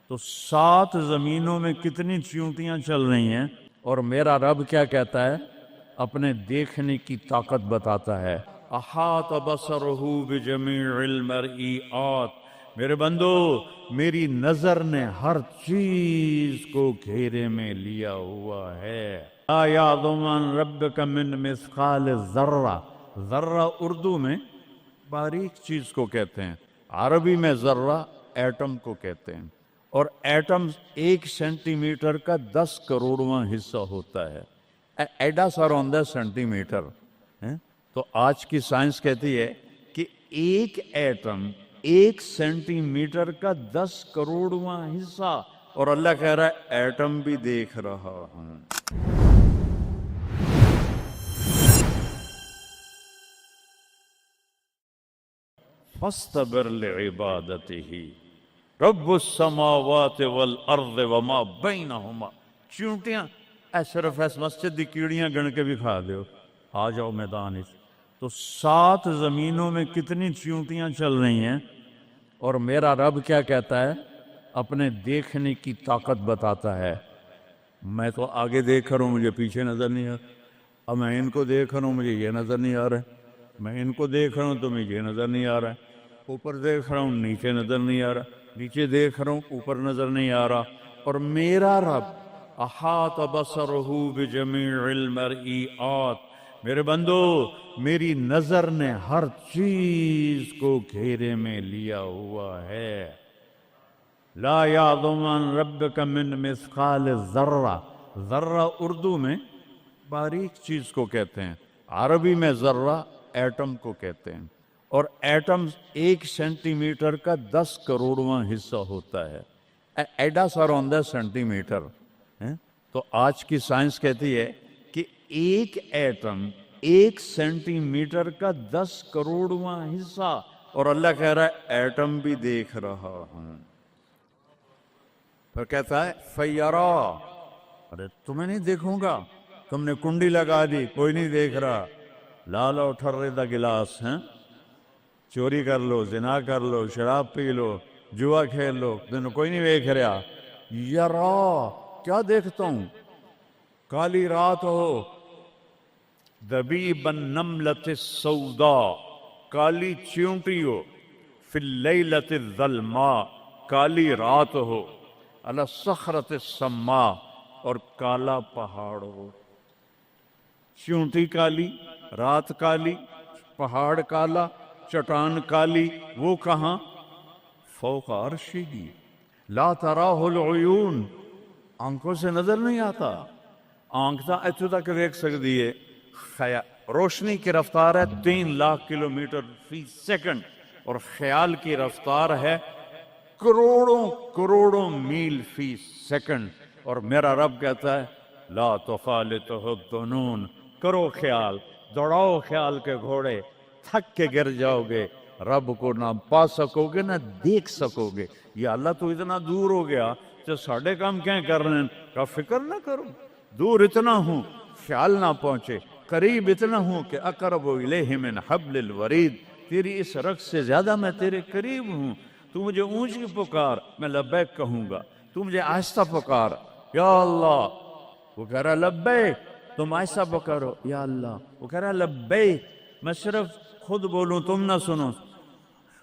تو 7 زمینوں میں کتنی چیونٹیاں چل رہی ہیں، اور میرا رب کیا کہتا ہے؟ اپنے دیکھنے کی طاقت بتاتا ہے۔ احاط بصرہ بجمیع المرئیات، میرے بندو میری نظر نے ہر چیز کو گھیرے میں لیا ہوا ہے۔ لا یعظم عن ربک من مثقال ذرہ، ذرہ اردو میں باریک چیز کو کہتے ہیں، عربی میں ذرہ ایٹم کو کہتے ہیں، اور ایٹم 1 سینٹی میٹر کا 10 کروڑواں حصہ ہوتا ہے۔ ایڈا سارا ہوندہ سینٹی میٹر، تو آج کی سائنس کہتی ہے کہ ایک ایٹم 1 سینٹی میٹر کا 10 کروڑواں حصہ، اور اللہ کہہ رہا ہے ایٹم بھی دیکھ رہا ہوں۔ فاصطبر لعبادته رب السماوات والارض وما بینہما۔ چونٹیاں اے صرف اس مسجد دی کیڑیاں گن کے بھی کھا دیو، آ جاؤ میدان اس۔ تو 7 زمینوں میں کتنی چیونٹیاں چل رہی ہیں، اور میرا رب کیا کہتا ہے؟ اپنے دیکھنے کی طاقت بتاتا ہے۔ میں تو آگے دیکھ رہا ہوں، مجھے پیچھے نظر نہیں آ رہا، اب میں ان کو دیکھ رہا ہوں، مجھے یہ نظر نہیں آ رہا ہے، میں ان کو دیکھ رہا ہوں تو مجھے یہ نظر نہیں آ رہا ہے، اوپر دیکھ رہا ہوں نیچے نظر نہیں آ رہا، نیچے دیکھ رہا ہوں اوپر نظر نہیں آ رہا، اور میرا رب احاط بصرہ بجمیع المرئیات، میرے بندو میری نظر نے ہر چیز کو گھیرے میں لیا ہوا ہے۔ لا یعظم عن ربک من مثقال ذرہ، ذرہ اردو میں باریک چیز کو کہتے ہیں، عربی میں ذرہ ایٹم کو کہتے ہیں، اور ایٹم 1 سینٹی میٹر کا 10 کروڑواں حصہ ہوتا ہے۔ ایڈا سارا ہوندہ سینٹی میٹر، تو آج کی سائنس کہتی ہے کہ ایک ایٹم 1 سینٹی میٹر کا 10 کروڑواں حصہ، اور اللہ کہہ رہا ہے ایٹم بھی دیکھ رہا ہوں۔ پھر کہتا ہے فیرا، ارے تمہیں نہیں دیکھوں گا، تم نے کنڈی لگا دی، کوئی نہیں دیکھ رہا، لالا ٹھرے دا گلاس ہیں، چوری کر لو، زنا کر لو، شراب پی لو، جوا کھیل لو، تمہیں کوئی نہیں دیکھ رہا۔ یرا، کیا دیکھتا ہوں؟ کالی رات ہو، دبیب النملۃ السوداء، کالی چیونٹی ہو، فی اللیلۃ الظلماء، کالی رات ہو، علی الصخرۃ السماء، اور کالا پہاڑ ہو۔ چیونٹی کالی، رات کالی، پہاڑ کالا، چٹان کالی، وہ کہاں؟ فوق عرشہ لا تراہ العیون، آنکھوں سے نظر نہیں آتا، آنکھ تا ایتھوں تک دیکھ سکتی ہے، روشنی کی رفتار ہے 3 لاکھ کلومیٹر فی سیکنڈ، اور خیال کی رفتار ہے کروڑوں کروڑوں میل فی سیکنڈ، اور میرا رب کہتا ہے لا تخالطہ الظنون، کرو خیال، دوڑاؤ خیال کے گھوڑے، تھک کے گر جاؤ گے، رب کو نہ پا سکو گے نہ دیکھ سکو گے۔ یا اللہ تو اتنا دور ہو گیا تو ساڑھے کام کیا کر رہے ہیں؟ کہ فکر نہ کرو، دور اتنا ہوں خیال نہ پہنچے، قریب اتنا ہوں کہ اقرب الیہ من حبل الورید، تیری اس رگ سے زیادہ میں تیرے قریب ہوں۔ تو مجھے اونچی پکار، میں لبیک کہوں گا، تو مجھے آہستہ پکار، یا اللہ، وہ کہہ رہا لبیک، تم آہستہ پکارو یا اللہ، وہ کہہ رہا لبیک، میں صرف خود بولوں تم نہ سنو،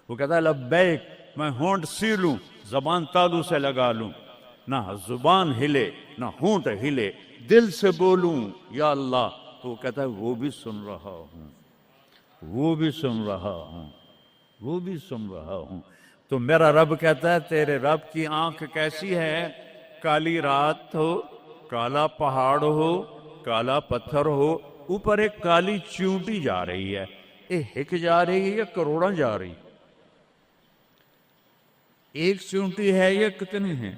وہ کہتا ہے لبیک، میں ہونٹ سیلوں، زبان تالو سے لگا لوں، نہ زبان ہلے نہ ہونٹ ہلے، دل سے بولوں یا اللہ، تو وہ کہتا ہے وہ بھی سن رہا ہوں، وہ بھی سن رہا ہوں، وہ بھی سن رہا ہوں۔ تو میرا رب کہتا ہے تیرے رب کی آنکھ کیسی ہے؟ کالی رات ہو، کالا پہاڑ ہو، کالا پتھر ہو، اوپر ایک کالی چیونٹی جا رہی ہے، ایک جا رہی ہے یا کروڑاں جا رہی؟ ایک چیونٹی ہے یا کتنی ہیں؟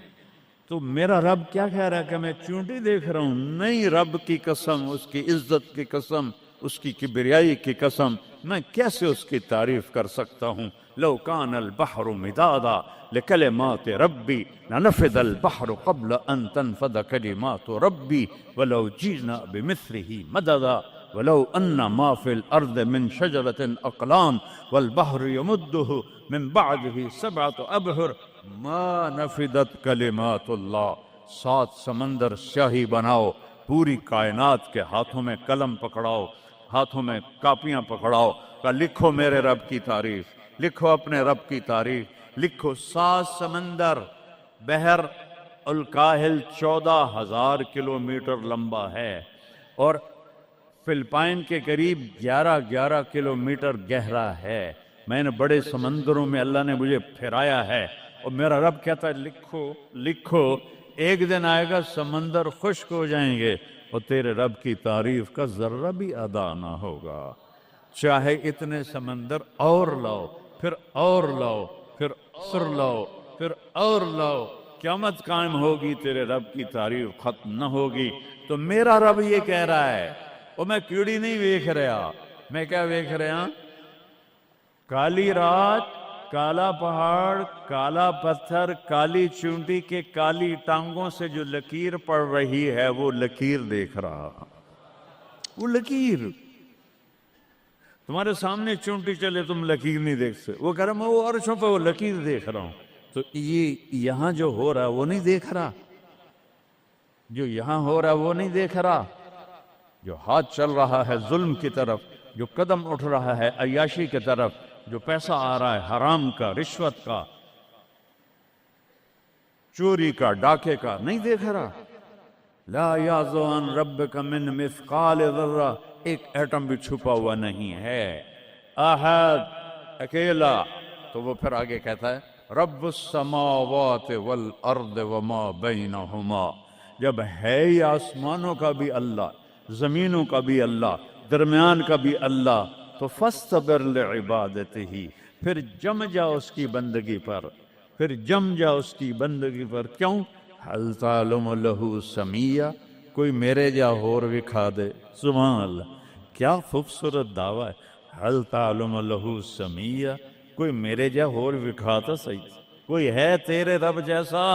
تو میرا رب کیا کہہ رہا ہے کہ میں چیونٹی دیکھ رہا ہوں؟ نہیں، رب کی قسم، اس کی عزت کی قسم، اس کی کبریائی کی قسم، میں کیسے اس کی تعریف کر سکتا ہوں؟ لو کان البحر مدادا لکلمات ربی لنفد البحر قبل ان تنفد کلمات ربی ولو جئنا بمثله مددا ولو ان ما في الارض من شجرة اقلام والبحر يمده من بعده 7 ابحر ما نفدت کلمات اللہ، 7 سمندر سیاہی بناؤ، پوری کائنات کے ہاتھوں میں قلم پکڑاؤ، ہاتھوں میں کاپیاں پکڑاؤ، کہ لکھو میرے رب کی تعریف، لکھو اپنے رب کی تعریف، لکھو 7 سمندر۔ بحر الکاہل 14,000 کلومیٹر لمبا ہے اور فلپائن کے قریب 11 کلومیٹر گہرا ہے۔ میں نے بڑے سمندروں میں اللہ نے مجھے پھرایا ہے، اور میرا رب کہتا ہے لکھو لکھو، ایک دن آئے گا سمندر خشک ہو جائیں گے اور تیرے رب کی تعریف کا ذرہ بھی ادا نہ ہوگا، چاہے اتنے سمندر اور لاؤ، پھر اور لاؤ، پھر اور لاؤ، پھر اور لاؤ، قیامت قائم ہوگی تیرے رب کی تعریف ختم نہ ہوگی۔ تو میرا رب یہ کہہ رہا ہے، اور میں کیڑی نہیں ویکھ رہا، میں کیا ویکھ رہا؟ کالی رات، کالا پہاڑ، کالا پتھر، کالی چونٹی کے کالی ٹانگوں سے جو لکیر پڑ رہی ہے وہ لکیر دیکھ رہا، وہ لکیر تمہارے سامنے چونٹی چلے تم لکیر نہیں دیکھ سکتے، وہ کہہ رہا میں وہ عرشوں پہ وہ لکیر دیکھ رہا ہوں۔ تو یہ یہاں جو ہو رہا ہے وہ نہیں دیکھ رہا، جو یہاں ہو رہا ہے وہ نہیں دیکھ رہا، جو ہاتھ چل رہا ہے ظلم کی طرف، جو قدم اٹھ رہا ہے عیاشی کی طرف، جو پیسہ آ رہا ہے حرام کا، رشوت کا، چوری کا، ڈاکے کا، نہیں دیکھ رہا۔ لا یعزو عن ربک من مثقال ذرہ، ایک ایٹم بھی چھپا ہوا نہیں ہے، احد، اکیلا۔ تو وہ پھر آگے کہتا ہے رب السماوات والارض وما بینہما، جب ہے ہی آسمانوں کا بھی اللہ، زمینوں کا بھی اللہ، درمیان کا بھی اللہ، تو فاصطبر لعبادتہ، پھر جم جا اس کی بندگی پر، پھر جم جا اس کی بندگی پر۔ کیوں؟ حل تعلم لہ سمیہ، کوئی میرے جا ہور وکھا دے، سبحان اللہ، کیا خوبصورت دعویٰ ہے، حل تعلم لہ سمیہ، کوئی میرے جا ہور وکھا تو صحیح، کوئی ہے تیرے رب جیسا؟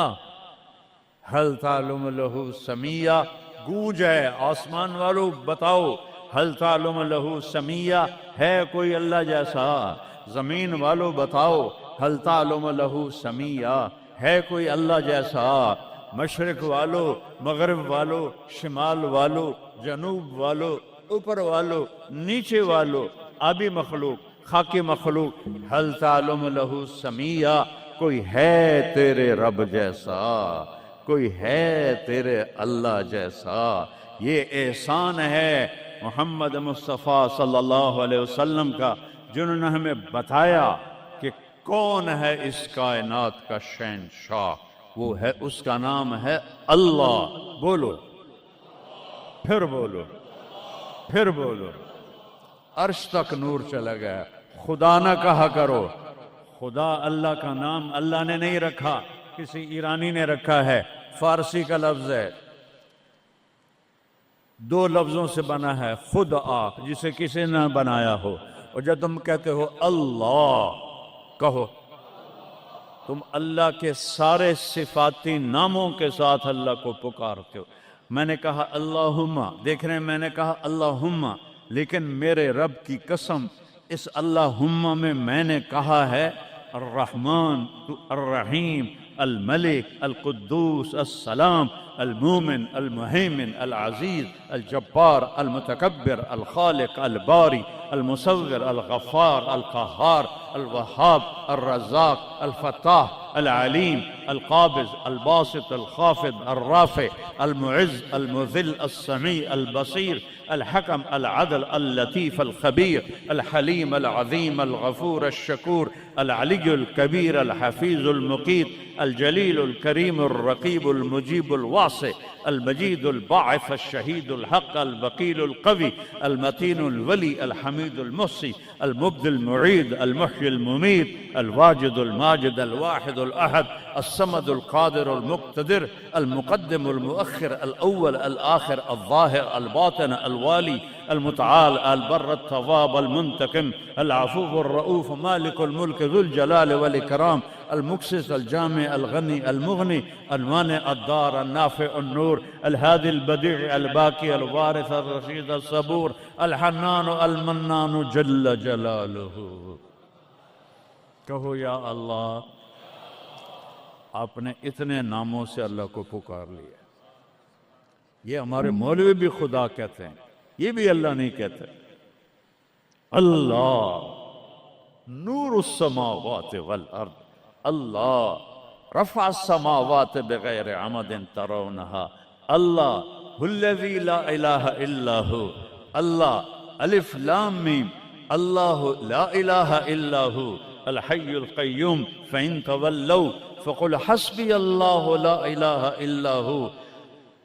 حل تعلم لہ سمیہ، گونج ہے آسمان والو بتاؤ، حل تعلم لہ سمیہ، ہے کوئی اللہ جیسا؟ زمین والو بتاؤ، حل تعلم لہ سمیہ، ہے کوئی اللہ جیسا؟ مشرق والو، مغرب والو، شمال والو، جنوب والو، اوپر والو، نیچے والو، آبی مخلوق، خاکی مخلوق، حل تعلم لہ سمیہ، کوئی ہے تیرے رب جیسا، کوئی ہے تیرے اللہ جیسا؟ یہ احسان ہے محمد مصطفیٰ صلی اللہ علیہ وسلم کا، جنہوں نے ہمیں بتایا کہ کون ہے اس کائنات کا شہنشاہ، وہ ہے، اس کا نام ہے اللہ۔ بولو، پھر بولو، پھر بولو، عرش تک نور چلا گیا۔ خدا نہ کہا کرو، خدا اللہ کا نام اللہ نے نہیں رکھا، کسی ایرانی نے رکھا ہے، فارسی کا لفظ ہے، 2 لفظوں سے بنا ہے، خود آ، جسے کسی نے بنایا ہو، اور جب تم کہتے ہو اللہ، کہو تم اللہ کے سارے صفاتی ناموں کے ساتھ اللہ کو پکارتے ہو۔ میں نے کہا اللہم، دیکھ رہے ہیں میں نے کہا اللہم، لیکن میرے رب کی قسم اس اللہم میں نے کہا ہے الرحمن، الرحیم، الملک، القدوس، السلام، المومن، المہیمن، العزیز، الجبار، المتکبر، الخالق، الباری، المصور، الغفار، القہار، الوہاب، الرزاق، الفتاح، العلیم، القابض، الباسط، الخافض، الرافع، المعز، المذل، السمیع، البصیر، الحکم، العدل، اللطیف، الخبیر، الحلیم، العظیم، الغفور، الشکور، العلی الکبیر، الحفیظ، المقیت، الجلیل، الکریم، الرقیب، المجیب، الواسع، المجید، الباعث، الشہید، الحق، الوکیل، القوی، المتین، الولی، الحمید، المحصی، المبدی، المعید، المحیی، الممید، الواجد، الماجد، الواحد، الأحد، الصمد، القادر، المقتدر، المقدم، المؤخر، الأول، الآخر، الظاهر، الباطن، الوالي، المتعال، البر، التواب، المنتقم، العفو، الرؤوف، مالك الملك، ذو الجلال والإكرام، المقسط، الجامع، الغني، المغني، المانع، الدار، النافع، النور، الهادي، البديع، الباقي، الوارث، الرشيد، الصبور، الحنان، المنان، جل جلاله۔ کہو یا اللہ، آپ نے اتنے ناموں سے اللہ کو پکار لیا. یہ ہمارے مولوی بھی خدا کہتے ہیں, یہ بھی اللہ نہیں کہتے. اللہ نور السماوات والارض, اللہ رفع السماوات بغیر عمد ترونها, اللہ الذی لا الہ الا ہو, اللہ الف لام میم, اللہ لا الہ الا ہو الحی القیوم فإن تولوا فقل حسبی اللہ لا الہ الا ہو.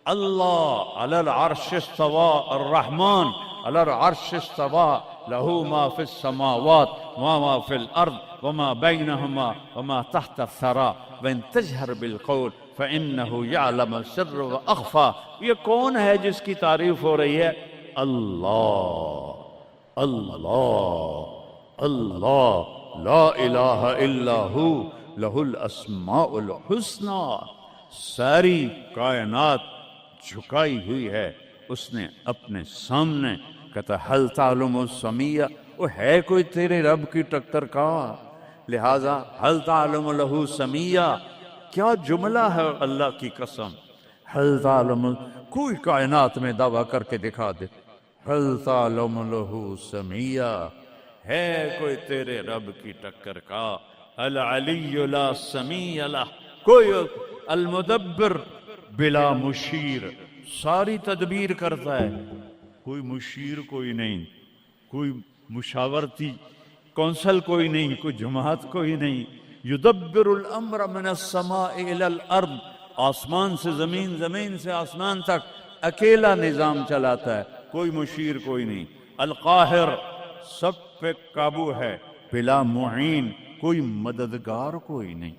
اللہ علی العرش استوى الرحمن علی العرش استوى له ما في السماوات وما في الأرض وما بينهما وما تحت الثرى وإن تجهر بالقول فإنه يعلم السر وأخفى. یہ کون ہے جس کی تعریف ہو رہی ہے؟ اللہ اللہ اللہ لا الہ الا ہو لہ الاسماء الحسنى. ساری کائنات جھکائی ہوئی ہے اس نے اپنے سامنے. کہتا حل تعلم السمیہ, وہ ہے کوئی تیرے رب کی ٹکر کا؟ لہذا حل تعلم لہ سمیہ, کیا جملہ ہے اللہ کی قسم. حل تعلم, کوئی کائنات میں دعویٰ کر کے دکھا دے. حل تعلم لہ سمیہ, ہے کوئی تیرے رب کی ٹکر کا؟ العلی لا سمیہ لہ, کوئی المدبر بلا مشیر, ساری تدبیر کرتا ہے, کوئی مشیر کوئی نہیں, کوئی مشاورتی کونسل کوئی نہیں, کوئی جماعت کوئی نہیں. یدبر الامر من السماء الى الارض, آسمان سے زمین, زمین سے آسمان تک اکیلا نظام چلاتا ہے, کوئی مشیر کوئی نہیں. القاہر, سب پہ قابو ہے, بلا معین, کوئی مددگار کوئی نہیں.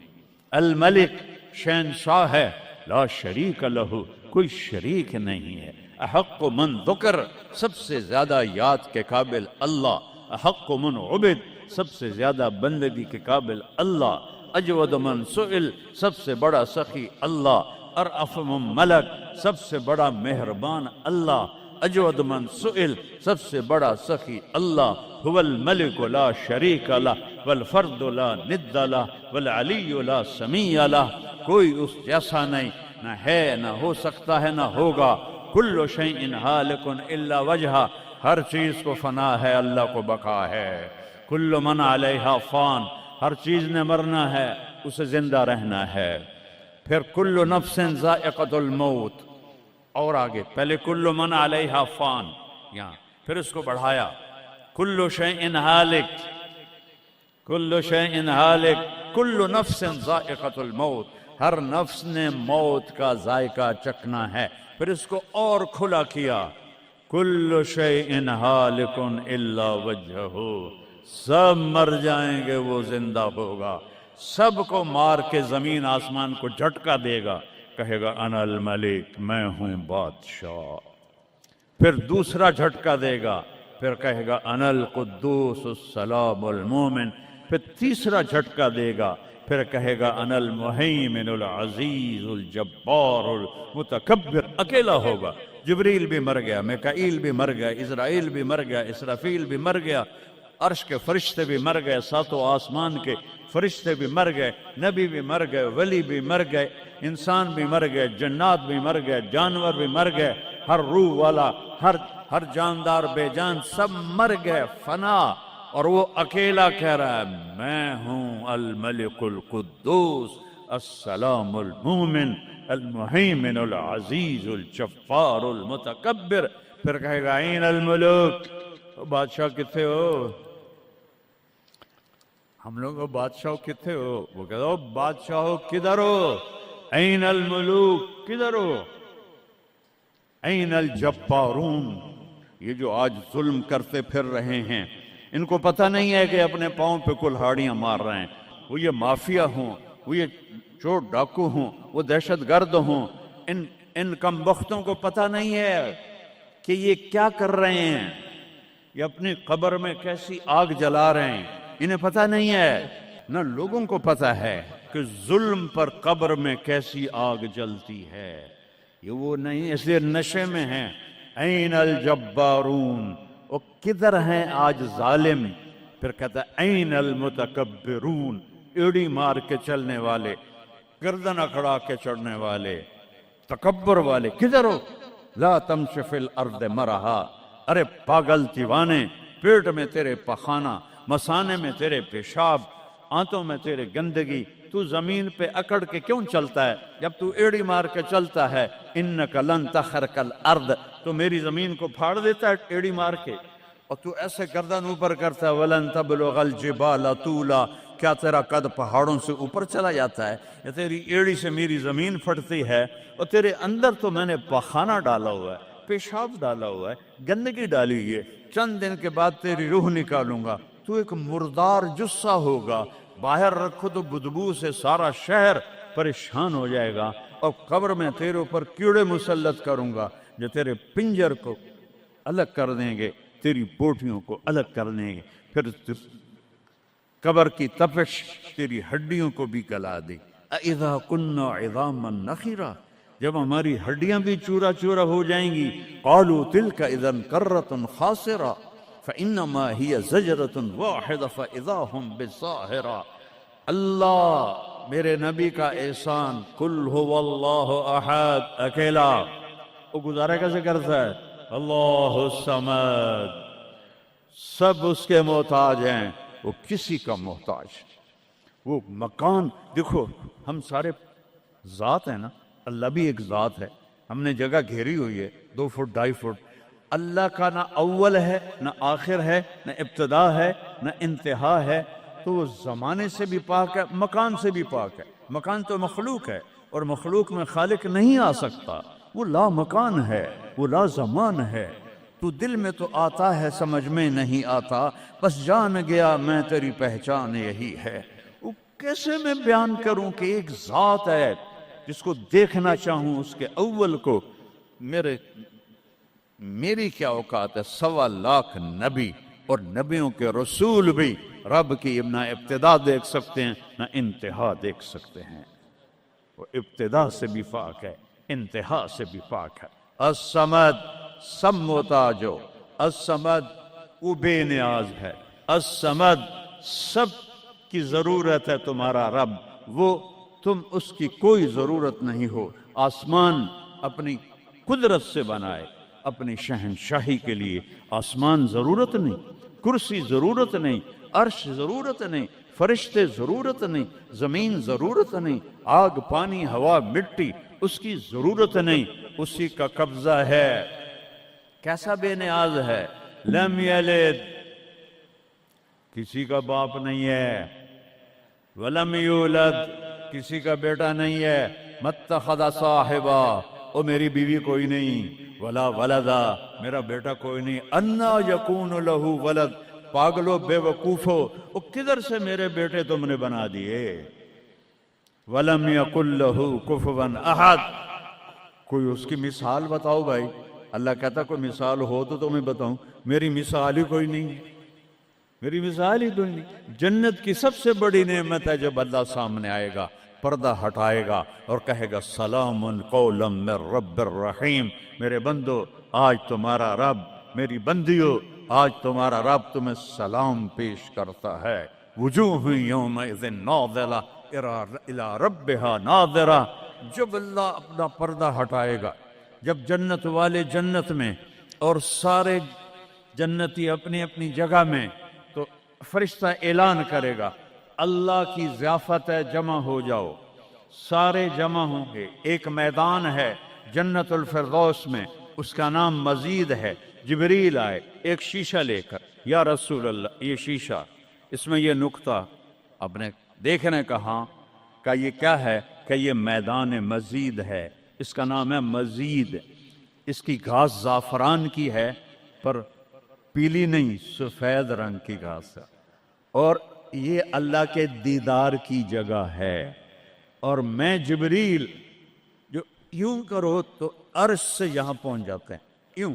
الملک, شہنشاہ ہے, لا شریک لہ, کوئی شریک نہیں ہے. احق من ذکر, سب سے زیادہ یاد کے قابل اللہ. احق من عبد, سب سے زیادہ بندگی کے قابل اللہ. اجود من سئل, سب سے بڑا سخی اللہ. ارأف من ملک, سب سے بڑا مہربان اللہ. اجود من سئل, سب سے بڑا سخی اللہ. هو الملک لا شریک لہ والفرد لا ند لہ والعلی لا سمیع لہ, کوئی اس جیسا نہیں, نہ ہے, نہ ہو سکتا ہے, نہ ہوگا. کل شیء ہالک الا وجہہ, ہر چیز کو فنا ہے, اللہ کو بقا ہے. کل من علیہا فان, ہر چیز نے مرنا ہے, اسے زندہ رہنا ہے. پھر کل نفس ذائقۃ الموت, اور آگے پہلے کل من علیہا فان, یہاں پھر اس کو بڑھایا کل شیء ہالک, کل شیء ہالک, کل نفس ذائقۃ الموت, ہر نفس نے موت کا ذائقہ چکھنا ہے. پھر اس کو اور کھلا کیا, کل شیء ہالک الا وجہہ, سب مر جائیں گے, وہ زندہ ہوگا. سب کو مار کے زمین آسمان کو جھٹکا دے گا, کہے گا انا الملک, میں ہوں بادشاہ. پھر دوسرا جھٹکا دے گا, پھر کہے گا انا القدوس السلام المومن. پھر تیسرا جھٹکا دے گا, پھر کہے گا انا المہیمن العزیز الجبار المتکبر. اکیلا ہوگا. جبریل بھی مر گیا, میکائیل بھی مر گیا, اسرائیل بھی مر گیا, اسرافیل بھی مر گیا, عرش کے فرشتے بھی مر گئے, ساتوں آسمان کے فرشتے بھی مر گئے, نبی بھی مر گئے, ولی بھی مر گئے, انسان بھی مر گئے, جنات بھی مر گئے, جانور بھی مر گئے, ہر روح والا, ہر جاندار بے جان سب مر گئے, فنا. اور وہ اکیلا کہہ رہا ہے میں ہوں الملک القدوس السلام المومن المہیمن العزیز الجبار المتکبر. پھر کہے گا این الملوک, بادشاہ کتنے ہو؟ ہم لوگ بادشاہ کتنے ہو؟ وہ کہتا ہو بادشاہ کدھر ہو؟ این الملوک, کدھر ہو؟ این الجبارون, یہ جو آج ظلم کرتے پھر رہے ہیں, ان کو پتہ نہیں ہے کہ اپنے پاؤں پہ کلہاڑیاں مار رہے ہیں. وہ یہ مافیا ہوں, وہ یہ چور ڈاکو ہوں, وہ دہشت گرد ہوں, ان کم بختوں کو پتہ نہیں ہے کہ یہ کیا کر رہے ہیں, یہ اپنی قبر میں کیسی آگ جلا رہے ہیں. انہیں پتہ نہیں ہے. نہ لوگوں کو پتہ ہے کہ ظلم پر قبر میں کیسی آگ جلتی ہے. یہ وہ نہیں, اس لیے نشے میں ہیں. این الجبارون, وہ کدھر ہیں آج ظالم؟ پھر کہتا ہے این المتکبرون, ایڑی مار کے چلنے والے. گردن اکڑا کے چڑھنے والے، تکبر والے، کدھر ہو؟ لا تمش فی الارض مرحا، ارے پاگل دیوانے، پیٹ میں تیرے پخانہ، مثانے میں تیرے پیشاب، آنتوں میں تیرے گندگی، تو زمین پہ اکڑ کے کیوں چلتا ہے؟ جب تو ایڑی مار کے چلتا ہے، انک لن تخرق الارض، تو میری زمین کو پھاڑ دیتا ہے ایڑی مار کے، اور تو ایسے گردن اوپر کرتا ہے، ولن تبلغ الجبال طولا، کیا تیرا قد پہاڑوں سے اوپر چلا جاتا ہے؟ یا تیری ایڑی سے میری زمین پھٹتی ہے، اور تیرے اندر تو میں نے پخانہ ڈالا ہوا ہے، پیشاب ڈالا ہوا ہے، گندگی ڈالی ہوئی ہے، چند دن کے بعد تیری روح نکالوں گا، تو ایک مردار جثہ ہوگا، باہر رکھو تو بدبو سے سارا شہر پریشان ہو جائے گا، اور قبر میں تیرے اوپر کیڑے مسلط کروں گا جو تیرے پنجر کو الگ کر دیں گے، تیری بوٹیوں کو الگ کر دیں گے، پھر قبر کی تپش تیری ہڈیوں کو بھی گلا دے۔ اذا كنا عظاما نخرا، جب ہماری ہڈیاں بھی چورا چورا ہو جائیں گی، قالوا تلك اذا كرة خاسرة فانما هي زجرة واحدة فاذا هم بالساهرة۔ اللہ میرے نبی کا احسان، قل هو اللہ احد، اکیلا، وہ گزارا کیسے کرتا ہے؟ اللہ الصمد، سب اس کے محتاج ہیں، وہ کسی کا محتاج۔ وہ مکان دیکھو، ہم سارے ذات ہیں نا، اللہ بھی ایک ذات ہے، ہم نے جگہ گھیری ہوئی ہے 2 فٹ 2.5 فٹ، اللہ کا نہ اول ہے نہ آخر ہے نہ ابتدا ہے نہ انتہا ہے، تو وہ زمانے سے بھی پاک ہے، مکان سے بھی پاک ہے۔ مکان تو مخلوق ہے، اور مخلوق میں خالق نہیں آ سکتا، وہ لا مکان ہے، وہ لا زمان ہے۔ تو دل میں تو آتا ہے، سمجھ میں نہیں آتا، بس جان گیا میں تیری پہچان یہی ہے۔ وہ کیسے میں بیان کروں کہ ایک ذات ہے جس کو دیکھنا چاہوں اس کے اول کو، میری کیا اوقات ہے؟ 1.25 لاکھ نبی اور نبیوں کے رسول بھی رب کی نہ ابتدا دیکھ سکتے ہیں نہ انتہا دیکھ سکتے ہیں، وہ ابتدا سے بھی پاک ہے، انتہا سے بھی پاک ہے۔ الصمد، سب محتاجو، الصمد وہ بے نیاز ہے، الصمد سب کی ضرورت ہے تمہارا رب، وہ تم اس کی کوئی ضرورت نہیں ہو۔ آسمان اپنی قدرت سے بنائے، اپنی شہنشاہی کے لیے آسمان ضرورت نہیں، کرسی ضرورت نہیں، عرش ضرورت نہیں، فرشتے ضرورت نہیں، زمین ضرورت نہیں، آگ پانی ہوا مٹی اس کی ضرورت نہیں، اسی کا قبضہ ہے۔ کیسا بے نیاز ہے؟ لم یلد، کسی کا باپ نہیں ہے، ولم یولد، کسی کا بیٹا نہیں ہے، متخذ صاحبہ، او میری بیوی کوئی نہیں، ولا ولدا، میرا بیٹا کوئی نہیں، انا یکون لہ ولد، پاگلو بے وقوفو، او کدھر سے میرے بیٹے تم نے بنا دیے؟ ولم یکن لہ کفوا احد، کوئی اس کی مثال بتاؤ بھائی۔ اللہ کہتا کوئی مثال ہو تو تمہیں بتاؤں، میری مثال ہی کوئی نہیں، میری مثال ہی کوئی نہیں۔ جنت کی سب سے بڑی نعمت ہے جب اللہ سامنے آئے گا، پردہ ہٹائے گا اور کہے گا سلام قولا من رب الرحیم، میرے بندو آج تمہارا رب، میری بندیو آج تمہارا رب تمہیں سلام پیش کرتا ہے۔ وجوہ یومئذ ناظرہ الی ربہا ناظرہ، جب اللہ اپنا پردہ ہٹائے گا، جب جنت والے جنت میں اور سارے جنتی اپنی اپنی جگہ میں، تو فرشتہ اعلان کرے گا اللہ کی ضیافت ہے، جمع ہو جاؤ، سارے جمع ہوں گے۔ ایک میدان ہے جنت الفردوس میں، اس کا نام مزید ہے۔ جبریل آئے ایک شیشہ لے کر، یا رسول اللہ یہ شیشہ، اس میں یہ نقطہ آپ نے دیکھنے کہا کہ یہ کیا ہے؟ کہ یہ میدان مزید ہے، اس کا نام ہے مزید۔ اس کی گھاس زعفران کی ہے پر پیلی نہیں، سفید رنگ کی گھاس ہے، اور یہ اللہ کے دیدار کی جگہ ہے۔ اور میں جبریل جو یوں کرو تو عرش سے یہاں پہنچ جاتے ہیں، یوں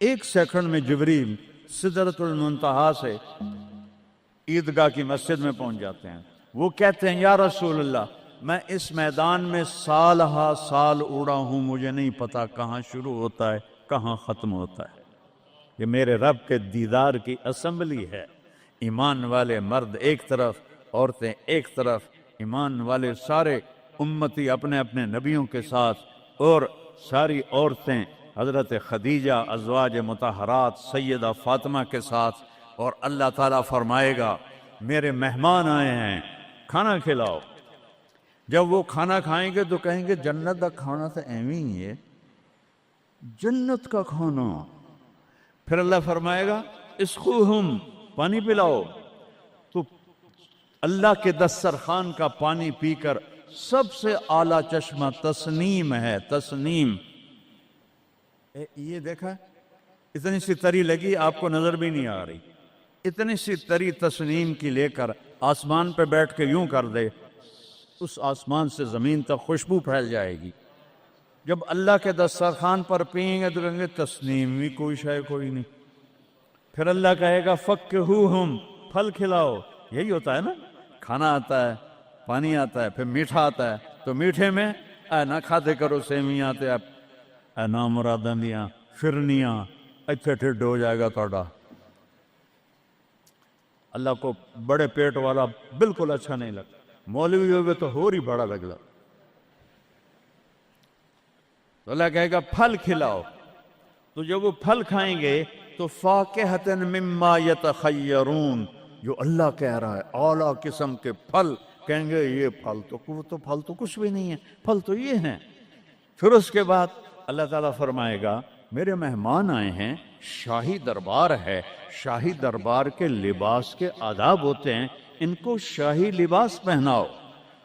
1 سیکنڈ میں جبریل سدرۃ المنتہا سے عیدگاہ کی مسجد میں پہنچ جاتے ہیں۔ وہ کہتے ہیں یا رسول اللہ میں اس میدان میں سال ہا سال اڑا ہوں، مجھے نہیں پتا کہاں شروع ہوتا ہے کہاں ختم ہوتا ہے۔ یہ میرے رب کے دیدار کی اسمبلی ہے، ایمان والے مرد ایک طرف، عورتیں ایک طرف، ایمان والے سارے امتی اپنے اپنے نبیوں کے ساتھ اور ساری عورتیں حضرت خدیجہ ازواج مطہرات سیدہ فاطمہ کے ساتھ، اور اللہ تعالیٰ فرمائے گا میرے مہمان آئے ہیں کھانا کھلاؤ۔ جب وہ کھانا کھائیں گے تو کہیں گے جنت کا کھانا تو ایویں ہی ہے، جنت کا کھانا۔ پھر اللہ فرمائے گا اسقوہم، پانی پلاؤ۔ تو اللہ کے دسترخوان کا پانی پی کر سب سے اعلیٰ چشمہ تسنیم ہے، تسنیم۔ یہ دیکھا اتنی سی تری لگی آپ کو نظر بھی نہیں آ رہی، اتنی سی تری تسنیم کی لے کر آسمان پہ بیٹھ کے یوں کر دے، اس آسمان سے زمین تک خوشبو پھیل جائے گی۔ جب اللہ کے دسترخوان پر پئیں گے تو کہیں گے تسنیم بھی کوئی شے کوئی نہیں۔ پھر اللہ کہے گا فکہوہم، پھل کھلاؤ۔ یہی ہوتا ہے نا، کھانا آتا ہے، پانی آتا ہے، پھر میٹھا آتا ہے، تو میٹھے میں اے نہ کھاتے کرو سیویاں تے اے نامراداں دیاں فرنیاں، اتھے ٹھڈ ہو جائے گا توڑا۔ اللہ کو بڑے پیٹ والا بالکل اچھا نہیں لگتا، مولوی ہوئے تو اور ہی بڑا لگتا۔ تو اللہ کہے گا پھل کھلاؤ۔ تو جب وہ پھل کھائیں گے تو فاکہۃ مما یتخیرون، جو اللہ کہہ رہا ہے اعلیٰ قسم کے پھل، کہیں گے یہ پھل تو کچھ بھی نہیں ہے، پھل تو یہ ہیں۔ پھر اس کے بعد اللہ تعالیٰ فرمائے گا میرے مہمان آئے ہیں، شاہی دربار ہے، شاہی دربار کے لباس کے آداب ہوتے ہیں، ان کو شاہی لباس پہناؤ۔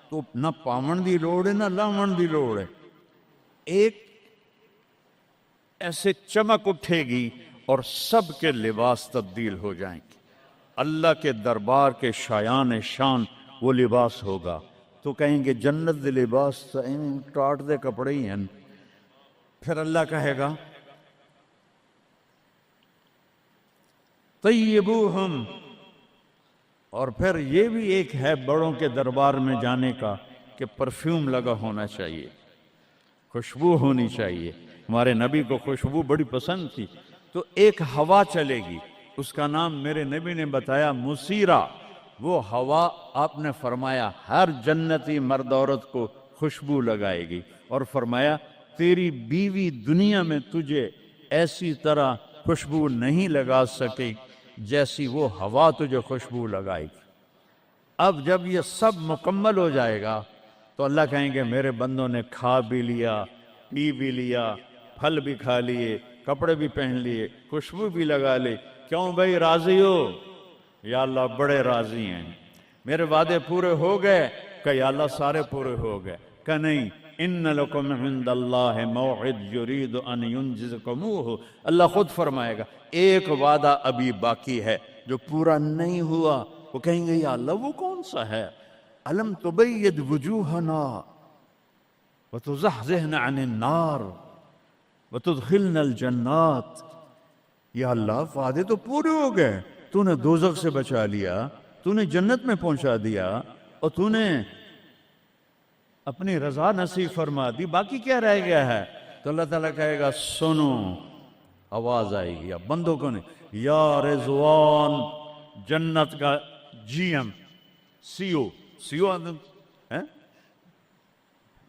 تو نہ پاون دی لوڑ ہے نہ لاون دی لوڑ ہے، ایک ایسے چمک اٹھے گی اور سب کے لباس تبدیل ہو جائیں گے۔ اللہ کے دربار کے شایان شان وہ لباس ہوگا۔ تو کہیں گے جنت دے لباس ٹاٹ دے کپڑے ہی ہیں۔ پھر اللہ کہے گا طیبوہم، اور پھر یہ بھی ایک ہے بڑوں کے دربار میں جانے کا کہ پرفیوم لگا ہونا چاہیے، خوشبو ہونی چاہیے۔ ہمارے نبی کو خوشبو بڑی پسند تھی، تو ایک ہوا چلے گی، اس کا نام میرے نبی نے بتایا مسیرہ۔ وہ ہوا آپ نے فرمایا ہر جنتی مرد عورت کو خوشبو لگائے گی، اور فرمایا تیری بیوی دنیا میں تجھے ایسی طرح خوشبو نہیں لگا سکی جیسی وہ ہوا تجھے خوشبو لگائے گی۔ اب جب یہ سب مکمل ہو جائے گا تو اللہ کہیں گے میرے بندوں نے کھا بھی لیا، پی بھی لیا، پھل بھی کھا لیے، کپڑے بھی پہن لیے، خوشبو بھی لگا لی، کیوں بھائی راضی ہو؟ یا اللہ بڑے راضی ہیں، میرے وعدے پورے ہو گئے؟ کہ یا اللہ سارے پورے ہو گئے۔ کہ نہیں، ان لکم عند اللہ موعد یرید ان ینجزکموہ، اللہ خود فرمائے گا ایک وعدہ ابھی باقی ہے جو پورا نہیں ہوا۔ وہ کہیں گے یا اللہ وہ کون سا ہے؟ الم تبید وجوہنا وتزحزحنا عن النار وتدخلنا الجنات۔ یا اللہ وعدے تو پورے ہو گئے، تو نے دوزخ سے بچا لیا، تو نے جنت میں پہنچا دیا، اور تو نے اپنی رضا نصیب فرما دی، باقی کیا رہ گیا ہے؟ تو اللہ تعالیٰ کہے گا سنو، آواز آئے گی، بندوں کو نہیں، یا رضوان، جنت کا جی ایم سی او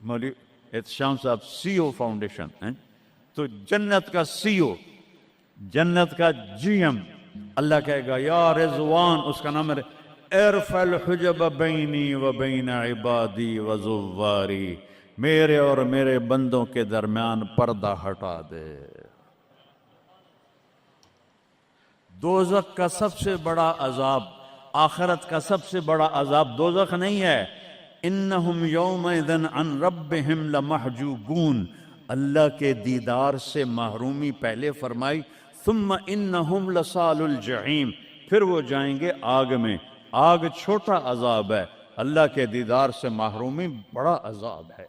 مولوی احتشام صاحب سی او فاؤنڈیشن، تو جنت کا سی او، جنت کا جی ایم، اللہ کہے گا یا رضوان، اس کا نام ہے ارفع الحجب بینی و بین عبادی و زواری، میرے اور میرے بندوں کے درمیان پردہ ہٹا دے۔ دوزخ کا سب سے بڑا عذاب، آخرت کا سب سے بڑا عذاب دوزخ نہیں ہے۔ انہم یومئذ عن ربہم لمحجوبون، اللہ کے دیدار سے محرومی پہلے فرمائی، ثم انہم لصال الجحیم، پھر وہ جائیں گے آگ میں۔ آگ چھوٹا عذاب ہے، اللہ کے دیدار سے محرومی بڑا عذاب ہے۔